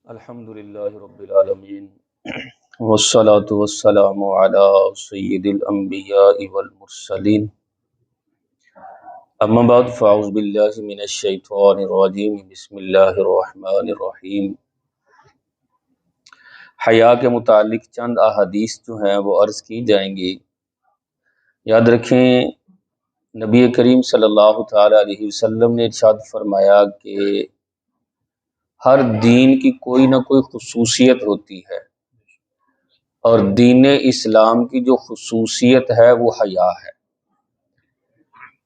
الحمد للہ رب العالمین والصلاة والسلام علی سید الانبیاء والمرسلین اما بعد فاعوذ باللہ من الشیطان الرجیم بسم اللہ الرحمن الرحیم۔ حیا کے متعلق چند احادیث جو ہیں وہ عرض کی جائیں گی۔ یاد رکھیں نبی کریم صلی اللہ تعالی علیہ وسلم نے ارشاد فرمایا کہ ہر دین کی کوئی نہ کوئی خصوصیت ہوتی ہے، اور دین اسلام کی جو خصوصیت ہے وہ حیا ہے،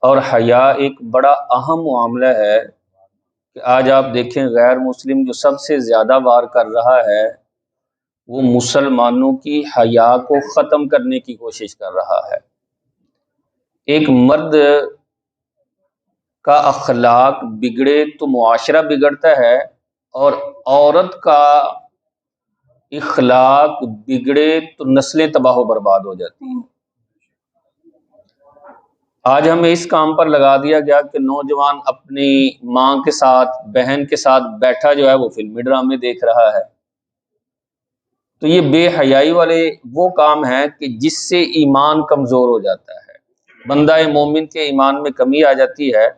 اور حیا ایک بڑا اہم معاملہ ہے کہ آج آپ دیکھیں غیر مسلم جو سب سے زیادہ وار کر رہا ہے وہ مسلمانوں کی حیا کو ختم کرنے کی کوشش کر رہا ہے۔ ایک مرد کا اخلاق بگڑے تو معاشرہ بگڑتا ہے، اور عورت کا اخلاق بگڑے تو نسلیں تباہ و برباد ہو جاتی ہیں۔ آج ہمیں اس کام پر لگا دیا گیا کہ نوجوان اپنی ماں کے ساتھ بہن کے ساتھ بیٹھا جو ہے وہ فلمی ڈرامے دیکھ رہا ہے۔ تو یہ بے حیائی والے وہ کام ہیں کہ جس سے ایمان کمزور ہو جاتا ہے، بندہ مومن کے ایمان میں کمی آ جاتی ہے۔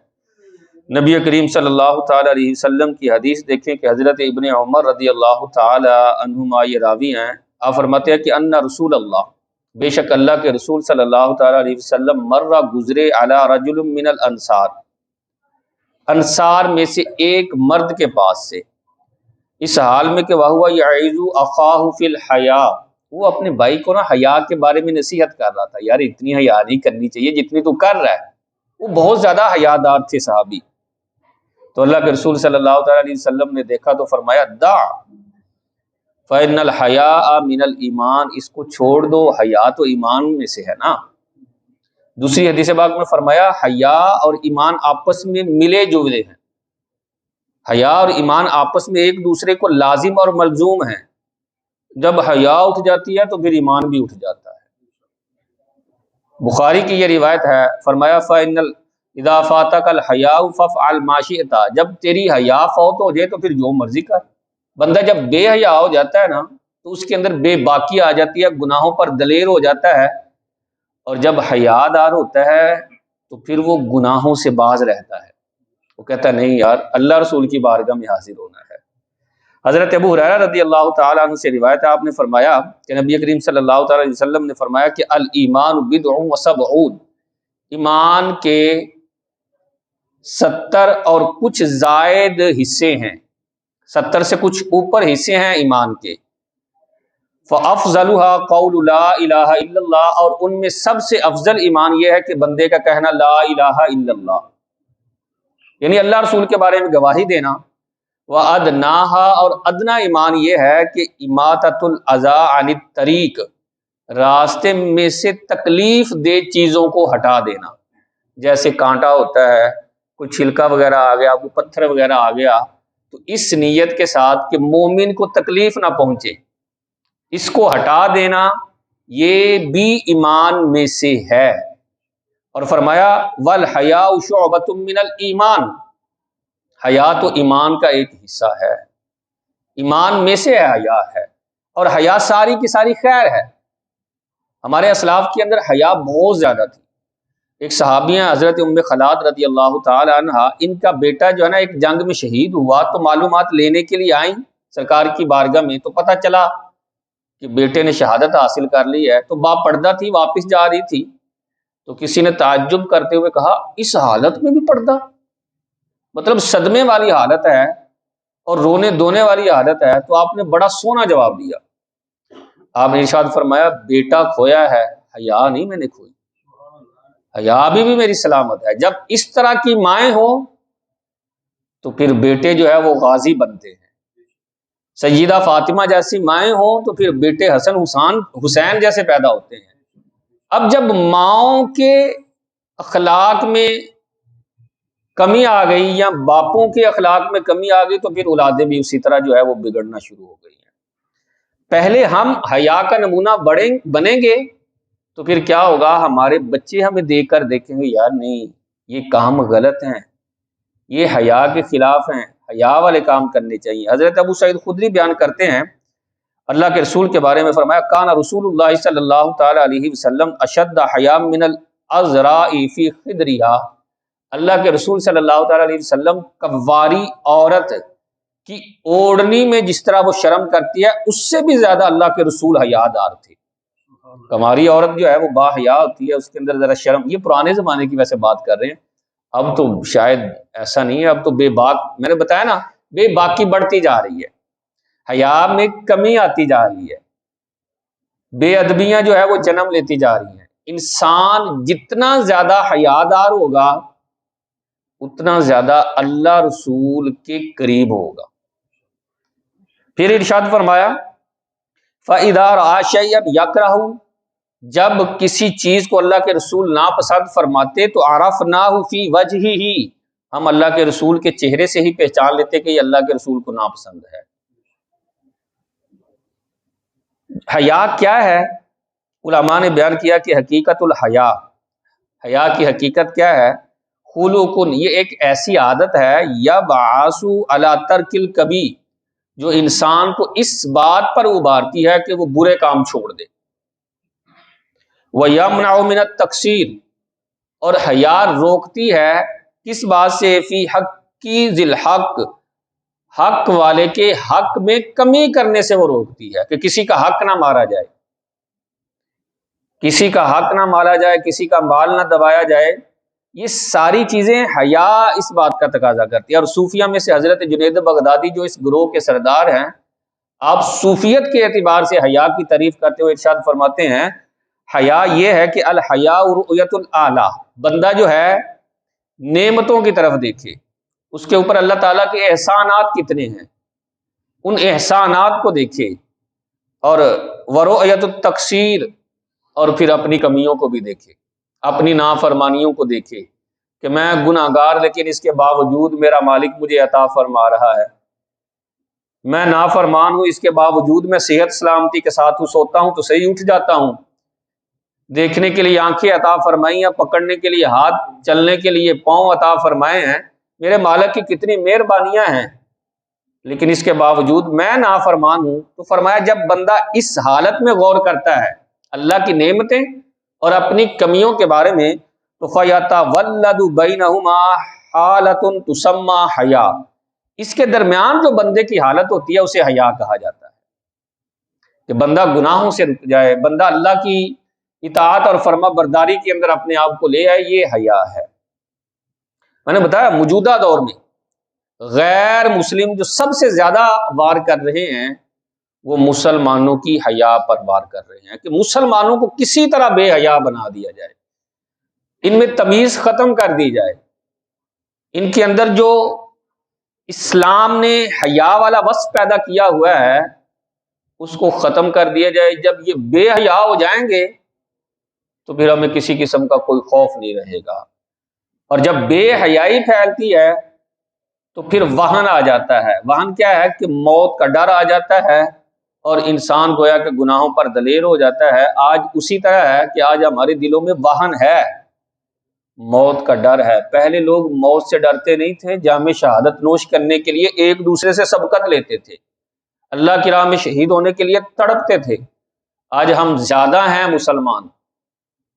نبی کریم صلی اللہ تعالی علیہ وسلم کی حدیث دیکھیں کہ حضرت ابن عمر رضی اللہ تعالی عنہما یہ راوی ہیں، آپ فرماتے ہیں کہ ان رسول اللہ، بے شک اللہ کے رسول صلی اللہ تعالی علیہ وسلم مرہ گزرے علی رجل من الانصار، انصار میں سے ایک مرد کے پاس سے، اس حال میں کہ وہو یعظ اخاہ فی الحیاء، وہ اپنے بھائی کو نا حیا کے بارے میں نصیحت کر رہا تھا، یار اتنی حیا نہیں کرنی چاہیے جتنی تو کر رہا ہے۔ وہ بہت زیادہ حیادار تھے صحابی۔ تو اللہ کے رسول صلی اللہ تعالی علیہ وسلم نے دیکھا تو فرمایا دع فإن الحیاء من الایمان، اس کو چھوڑ دو، حیا تو ایمان میں سے ہے نا۔ دوسری حدیث پاک میں فرمایا حیا اور ایمان آپس میں ملے جلے ہیں، حیا اور ایمان آپس میں ایک دوسرے کو لازم اور ملزوم ہیں۔ جب حیا اٹھ جاتی ہے تو پھر ایمان بھی اٹھ جاتا ہے۔ بخاری کی یہ روایت ہے، فرمایا فإن اذا فاتک الحیاء فافعل ما شئت، جب تیری حیا فوت ہو جائے تو پھر جو مرضی کر۔ بندہ جب بے حیا ہو جاتا ہے نا تو اس کے اندر بے باکی آ جاتی ہے، گناہوں پر دلیر ہو جاتا ہے، اور جب حیا دار ہوتا ہے تو پھر وہ گناہوں سے باز رہتا ہے، وہ کہتا ہے نہیں یار اللہ رسول کی بارگاہ میں حاضر ہونا ہے۔ حضرت ابو ہریرہ رضی اللہ تعالیٰ عنہ سے روایت ہے، آپ نے فرمایا کہ نبی کریم صلی اللہ تعالیٰ علیہ وسلم نے فرمایا کہ الایمان بضع و سبعون، ایمان کے 70 اور کچھ زائد حصے ہیں، 70 سے کچھ اوپر حصے ہیں ایمان کے۔ فافضلها قول لا الہ الا اللہ، اور ان میں سب سے افضل ایمان یہ ہے کہ بندے کا کہنا لا الہ الا اللہ، یعنی اللہ رسول کے بارے میں گواہی دینا۔ وادناها، اور ادنا ایمان یہ ہے کہ اماطۃ الاذی عن الطریق، راستے میں سے تکلیف دہ چیزوں کو ہٹا دینا، جیسے کانٹا ہوتا ہے، کوئی چھلکا وغیرہ آ گیا، کوئی پتھر وغیرہ آ گیا، تو اس نیت کے ساتھ کہ مومن کو تکلیف نہ پہنچے اس کو ہٹا دینا، یہ بھی ایمان میں سے ہے۔ اور فرمایا والحیاء شعبۃ من الایمان، حیا تو ایمان کا ایک حصہ ہے، ایمان میں سے حیا ہے، اور حیا ساری کی ساری خیر ہے۔ ہمارے اسلاف کے اندر حیا بہت زیادہ تھی۔ ایک صحابی ہیں حضرت ام خلاد رضی اللہ تعالی عنہ، ان کا بیٹا جو ہے نا ایک جنگ میں شہید ہوا، تو معلومات لینے کے لیے آئیں سرکار کی بارگاہ میں، تو پتہ چلا کہ بیٹے نے شہادت حاصل کر لی ہے۔ تو باپ پردہ تھی، واپس جا رہی تھی، تو کسی نے تعجب کرتے ہوئے کہا اس حالت میں بھی پردہ، مطلب صدمے والی حالت ہے اور رونے دھونے والی حالت ہے۔ تو آپ نے بڑا سونا جواب دیا، آپ نے ارشاد فرمایا بیٹا کھویا ہے، حیا نہیں میں نے کھوئی، حیا بھی میری سلامت ہے۔ جب اس طرح کی مائیں ہوں تو پھر بیٹے جو ہے وہ غازی بنتے ہیں، سیدہ فاطمہ جیسی مائیں ہوں تو پھر بیٹے حسن حسین جیسے پیدا ہوتے ہیں۔ اب جب ماؤں کے اخلاق میں کمی آ گئی یا باپوں کے اخلاق میں کمی آ گئی تو پھر اولادیں بھی اسی طرح جو ہے وہ بگڑنا شروع ہو گئی ہیں۔ پہلے ہم حیا کا نمونہ بنیں گے تو پھر کیا ہوگا، ہمارے بچے ہمیں دیکھ کر دیکھیں گے یار نہیں یہ کام غلط ہیں، یہ حیا کے خلاف ہیں، حیا والے کام کرنے چاہیے۔ حضرت ابو سعید خدری بیان کرتے ہیں اللہ کے رسول کے بارے میں فرمایا کان رسول اللہ صلی اللہ تعالی علیہ وسلم اشد حیا من الازراء فی خدرها، اللہ کے رسول صلی اللہ تعالی علیہ وسلم کواری عورت کی اوڑھنی میں جس طرح وہ شرم کرتی ہے اس سے بھی زیادہ اللہ کے رسول حیا دار تھے۔ کماری عورت جو ہے وہ با حیا ہوتی ہے، اس کے اندر ذرا شرم، یہ پرانے زمانے کی ویسے بات کر رہے ہیں، اب تو شاید ایسا نہیں ہے، اب تو بے باک، میں نے بتایا نا بے باکی بڑھتی جا رہی ہے، حیا میں کمی آتی جا رہی ہے، بے ادبیاں جو ہے وہ جنم لیتی جا رہی ہیں۔ انسان جتنا زیادہ حیادار ہوگا اتنا زیادہ اللہ رسول کے قریب ہوگا۔ پھر ارشاد فرمایا فَإِذَا رَأَىٰ شَيْئًا يَكْرَهُ، جب کسی چیز کو اللہ کے رسول ناپسند فرماتے تو عرفناہ فی وجہہ، ہم اللہ کے رسول کے چہرے سے ہی پہچان لیتے کہ یہ اللہ کے رسول کو ناپسند ہے۔ حیا کیا ہے؟ علماء نے بیان کیا کہ حقیقت الحیا، حیا کی حقیقت کیا ہے؟ خلقن، یہ ایک ایسی عادت ہے یبعث علی ترک الکبیح، جو انسان کو اس بات پر ابھارتی ہے کہ وہ برے کام چھوڑ دے۔ وَيَمْنَعُ مِنَ التَّقْصِيرِ، اور حیا روکتی ہے کس بات سے؟ فی حقی ذی الحق، حق والے کے حق میں کمی کرنے سے وہ روکتی ہے کہ کسی کا حق نہ مارا جائے، کسی کا حق نہ مارا جائے، کسی کا مال نہ دبایا جائے۔ یہ ساری چیزیں حیا اس بات کا تقاضا کرتی ہے۔ اور صوفیہ میں سے حضرت جنید بغدادی جو اس گروہ کے سردار ہیں، آپ صوفیت کے اعتبار سے حیا کی تعریف کرتے ہوئے ارشاد فرماتے ہیں حیا یہ ہے کہ الحیاء رؤیت الاعلی، بندہ جو ہے نعمتوں کی طرف دیکھے، اس کے اوپر اللہ تعالیٰ کے احسانات کتنے ہیں، ان احسانات کو دیکھے، اور ورؤیت التقصیر، اور پھر اپنی کمیوں کو بھی دیکھے، اپنی نافرمانیوں کو دیکھے کہ میں گناہ گار لیکن اس کے باوجود میرا مالک مجھے عطا فرما رہا ہے، میں نافرمان ہوں اس کے باوجود میں صحت سلامتی کے ساتھ ہوں، سوتا ہوں تو صحیح اٹھ جاتا ہوں، دیکھنے کے لیے آنکھیں عطا فرمائی ہیں، پکڑنے کے لیے ہاتھ، چلنے کے لیے پاؤں عطا فرمائے ہیں، میرے مالک کی کتنی مہربانیاں ہیں، لیکن اس کے باوجود میں نافرمان ہوں۔ تو فرمایا جب بندہ اس حالت میں غور کرتا ہے اللہ کی نعمتیں اور اپنی کمیوں کے بارے میں، تو فَيَتَوَلَّدُ بَيْنَهُمَا حَالَةٌ تُسَمَّى حَيَا، اس کے درمیان جو بندے کی حالت ہوتی ہے اسے حیا کہا جاتا ہے، کہ بندہ گناہوں سے رک جائے، بندہ اللہ کی اطاعت اور فرما برداری کے اندر اپنے آپ کو لے آئے، یہ حیا ہے۔ میں نے بتایا موجودہ دور میں غیر مسلم جو سب سے زیادہ وار کر رہے ہیں وہ مسلمانوں کی حیا پر وار کر رہے ہیں، کہ مسلمانوں کو کسی طرح بے حیا بنا دیا جائے، ان میں تمیز ختم کر دی جائے، ان کے اندر جو اسلام نے حیا والا وصف پیدا کیا ہوا ہے اس کو ختم کر دیا جائے۔ جب یہ بے حیا ہو جائیں گے تو پھر ہمیں کسی قسم کا کوئی خوف نہیں رہے گا، اور جب بے حیائی پھیلتی ہے تو پھر وہن آ جاتا ہے۔ وہن کیا ہے؟ کہ موت کا ڈر آ جاتا ہے اور انسان گویا کہ گناہوں پر دلیر ہو جاتا ہے۔ آج اسی طرح ہے کہ آج ہمارے دلوں میں وہن ہے، موت کا ڈر ہے۔ پہلے لوگ موت سے ڈرتے نہیں تھے، جام شہادت نوش کرنے کے لیے ایک دوسرے سے سبقت لیتے تھے، اللہ کی راہ میں شہید ہونے کے لیے تڑپتے تھے۔ آج ہم زیادہ ہیں مسلمان،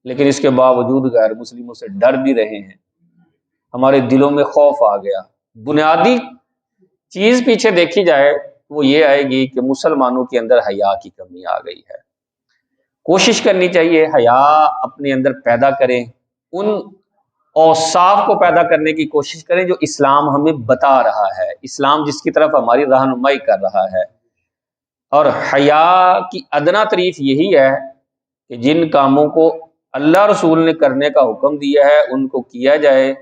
لیکن اس کے باوجود غیر مسلموں سے ڈر بھی رہے ہیں، ہمارے دلوں میں خوف آ گیا۔ بنیادی چیز پیچھے دیکھی جائے وہ یہ آئے گی کہ مسلمانوں کے اندر حیا کی کمی آ گئی ہے۔ کوشش کرنی چاہیے حیا اپنے اندر پیدا کریں، ان اوصاف کو پیدا کرنے کی کوشش کریں جو اسلام ہمیں بتا رہا ہے، اسلام جس کی طرف ہماری رہنمائی کر رہا ہے۔ اور حیا کی ادنا تعریف یہی ہے کہ جن کاموں کو اللہ رسول نے کرنے کا حکم دیا ہے ان کو کیا جائے،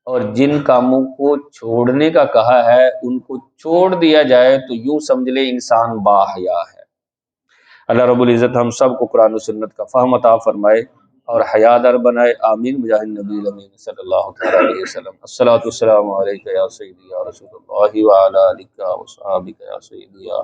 اور جن کاموں کو چھوڑنے کا کہا ہے ان کو چھوڑ دیا جائے، تو یوں سمجھ لے انسان با حیا ہے۔ اللہ رب العزت ہم سب کو قرآن و سنت کا فہم عطا فرمائے اور حیا در بنائے، آمین بجاہ نبی الامین صلی اللہ تعالی علیہ وسلم۔ الصلاۃ والسلام علیک یا سیدی یا رسول اللہ وعلی آلک وصحابک یا سیدی یا